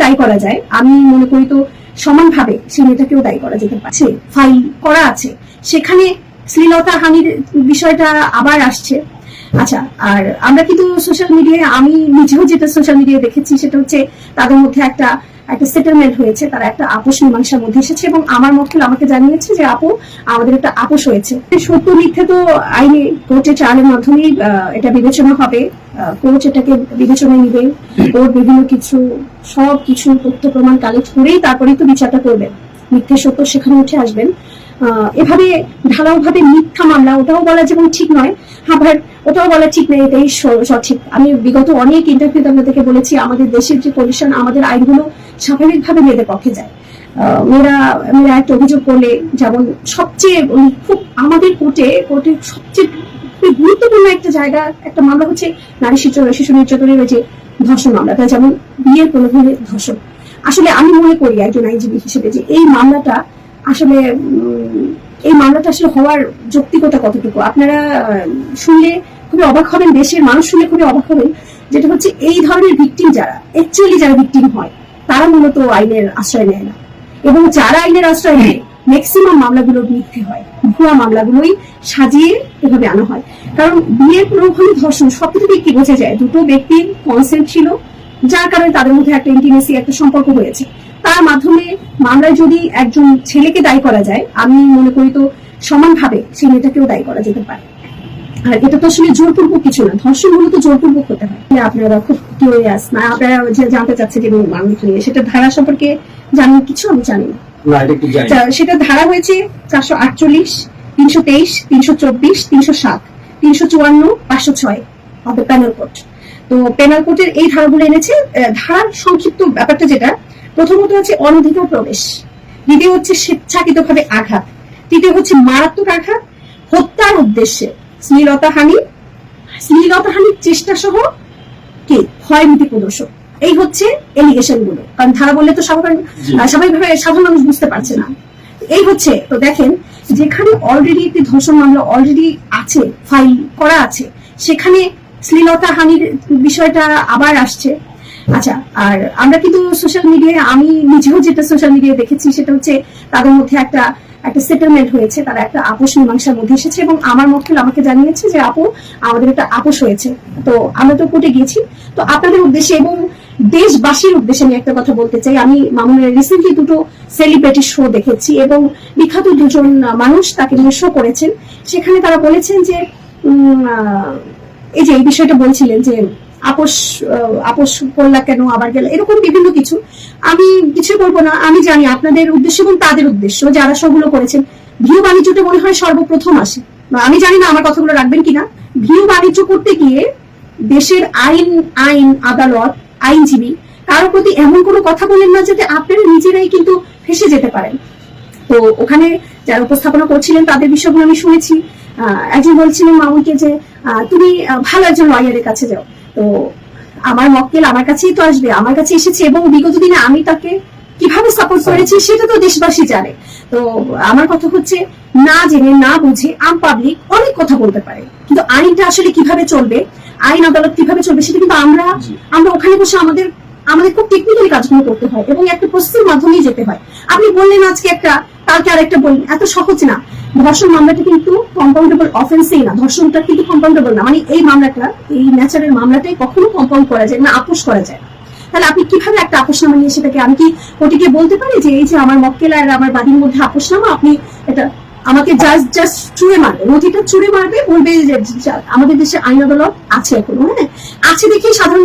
দায়ী করা যায়, আমি মনে করি তো সমানভাবে সেই মেয়েটাকেও দায়ী করা যেতে পারছে। ফাইল করা আছে, সেখানে শ্লীলতা হানির বিষয়টা আবার আসছে। আচ্ছা, আর আমরা কিন্তু সোশ্যাল মিডিয়ায়, আমি নিজেও যেটা সোশ্যাল মিডিয়ায় দেখেছি সেটা হচ্ছে তাদের মধ্যে একটা সেটেলমেন্ট হয়েছে, তারা একটা আপোষ মীমাংসার মধ্যে এসেছে এবং আমার মক্কেল আমাকে জানিয়েছে যে আপু আমাদের একটা আপোষ হয়েছে। সত্য মিথ্যে তো আইনে কোর্টে ট্রায়ালের মাধ্যমেই এটা বিবেচনা হবে, কোর্ট এটাকে বিবেচনায় নিবে, কোর্ট বিভিন্ন কিছু সব কিছু তথ্য প্রমাণ কালেক্ট করেই তারপরেই তো বিচারটা করবেন, মিথ্যে সত্য সেখানে উঠে আসবেন। এভাবে ঢালাও ভাবে মিথ্যা মামলা, ওটাও বলা যেমন ঠিক নয়, আবার ওটাও বলা ঠিক নেই, এটাই সঠিক। আমি বিগত অনেক ইন্টারভিউতে আপনাদেরকে বলেছি আমাদের দেশের যে কন্ডিশন, আমাদের আইনগুলো স্বাভাবিকভাবে মেয়েদের পক্ষে যায়। মেয়েরা একটা অভিযোগ করলে যেমন সবচেয়ে খুব আমাদের কোর্টে সবচেয়ে গুরুত্বপূর্ণ একটা জায়গা, একটা মামলা হচ্ছে নারী শিশু নির্যাতনের ওই যে ধর্ষণ মামলাটা, যেমন বিয়ের প্রলোভনে ধর্ষণ। আসলে আমি মনে করি একজন আইনজীবী হিসেবে যে এই মামলাটা আসলে হওয়ার যৌক্তিকতা কতটুকু আপনারা শুনলে খুবই অবাক হবেন, দেশের মানুষ শুনলে খুবই অবাক হবেন। যেটা হচ্ছে এই ধরনের ভিকটিম যারা ভিকটিম হয় তারা মূলত আইনের আশ্রয় নেয় না, এবং যারা আইনের আশ্রয় নেয় ম্যাক্সিমাম মামলাগুলো মিথ্যে হয়, ভুয়া মামলাগুলোই সাজিয়ে এভাবে আনা হয়। কারণ বিয়ের প্রলোভনে ধর্ষণ শব্দ থেকে কি বোঝা যায়? দুটো ব্যক্তির কনসেন্ট ছিল, যার কারণে তাদের মধ্যে একটা ইন্টিমেসি, একটা সম্পর্ক হয়েছে। তার মাধ্যমে মামলায় যদি একজন ছেলেকে দায়ী করা যায়, আমি মনে করি তো সমানভাবে সেই মেয়েটাকেও দায়ী করা যেতে পারে। আর এটা তো আসলে জোরপূর্বক কিছু না, ধর্ষণ মূলত জোরপূর্বক হতে হয়। আপনারা খুব কিউরিয়াস না, আপনারা জানতে চাচ্ছেন যে মামলাটা নিয়ে, সেটা ধারা সম্পর্কে জানেন কিছু? আমি জানি না। সেটা ধারা হয়েছে 448, 323, 324, 307, 354, 506 অফ দ্য পেনাল কোড। তো পেনাল কোডের এই ধারাগুলো এনেছে। ধারার সংক্ষিপ্ত ব্যাপারটা যেটা, প্রথমত হচ্ছে অনধিকার প্রবেশ, দ্বিতীয় হচ্ছে স্বেচ্ছাকৃতভাবে আঘাত, তৃতীয় হচ্ছে মারাত্মক আঘাত, হত্যার উদ্দেশ্যে শ্লীলতা হানির চেষ্টা সহ কি ভয়ভীতি প্রদর্শন। এই হচ্ছে এলিগেশন গুলো, কারণ ধারা বললে তো স্বাভাবিকভাবে সাধারণ মানুষ বুঝতে পারছে না। এই হচ্ছে, তো দেখেন যেখানে অলরেডি একটি ধর্ষণ মামলা অলরেডি আছে, ফাইল করা আছে, সেখানে শ্লীলতা হানির বিষয়টা আবার আসছে। আচ্ছা, আর আমরা কিন্তু সোশ্যাল মিডিয়ায়, আমি নিজেও যেটা সোশ্যাল মিডিয়ায় দেখেছি সেটা হচ্ছে তাদের মধ্যে একটা সেটেলমেন্ট হয়েছে, তারা একটা আপোষ মীমাংসার মধ্যে এসেছে এবং আমার মক্কেল আমাকে জানিয়েছে যে আপু আমাদের একটা আপোষ হয়েছে। তো আমরা তো কোর্টে গিয়েছি। তো আপনাদের উদ্দেশ্যে এবং দেশবাসীর উদ্দেশ্যে আমি একটা কথা বলতে চাই। আমি মামুনের রিসেন্টলি দুটো সেলিব্রিটি শো দেখেছি এবং বিখ্যাত দুজন মানুষ তাকে নিয়ে শো করেছেন। সেখানে তারা বলেছেন যে এই যে এই বিষয়টা বলছিলেন যে আপোষ করলা কেন, আবার গেল, এরকম বিভিন্ন কিছু। আমি কিছু বলবো না, আমি জানি আপনাদের উদ্দেশ্য এবং তাদের উদ্দেশ্য যারা সবগুলো করেছেন। ভিউ বাণিজ্যটা মনে হয় সর্বপ্রথম আসে, আমি জানি না আমার কথাগুলো রাখবেন কিনা। ভিউ বাণিজ্য করতে গিয়ে দেশের আইন আদালত, আইনজীবী কারোর প্রতি এমন কোনো কথা বলেন না যাতে আপনারা নিজেরাই কিন্তু ফেসে যেতে পারেন। তো ওখানে যারা উপস্থাপনা করছিলেন তাদের বিষয়গুলো আমি শুনেছি। একজন বলছিলেন মামুনকে যে তুমি ভালো একজন লয়ারের কাছে যাও। তো আমার মক্কেল আমার কাছেই তো আসবে, আমার কাছে এসেছে এবং বিগত দিনে আমি তাকে কিভাবে সাপোর্ট করেছি সেটা তো দেশবাসী জানে। তো আমার কথা হচ্ছে, না জেনে না বুঝে আম পাবলিক অনেক কথা বলতে পারে, কিন্তু আইনটা আসলে কিভাবে চলবে, আইন আদালত কিভাবে চলবে, সেটা কিন্তু আমরা ওখানে বসে আমাদের খুব টেকনিক্যালি কাজগুলো করতে হয় এবং একটা প্রসেসের মাধ্যমেই যেতে হয়। আপনি বললেন আজকে একটা, কালকে আরেকটা বললেন, এত সহজ না। ধর্ষণ মামলাটা কিন্তু কম্পাউন্ডেবল অফেন্সই না, ধর্ষণটা কিন্তু কম্পাউন্ডেবল না। মানে এই মামলাটা, এই ন্যাচারের মামলাটাই কখনো কম্পাউন্ড করা যায় না, আপোষ করা যায় না। তাহলে আপনি কিভাবে একটা আপোষনামা নিয়ে সেটাকে, আমি কি কোর্টে গিয়ে বলতে পারি যে এই যে আমার মক্কেল আর আমার বাদীর মধ্যে আপোষনামা, আপনি এটা আমাকে জাস্ট চুড়ে মারবে, নথিটা চুড়ে মারবে, বলবে যে আমাদের দেশে আইন আদালত আছে এখনো, হ্যাঁ আছে দেখি সাধারণ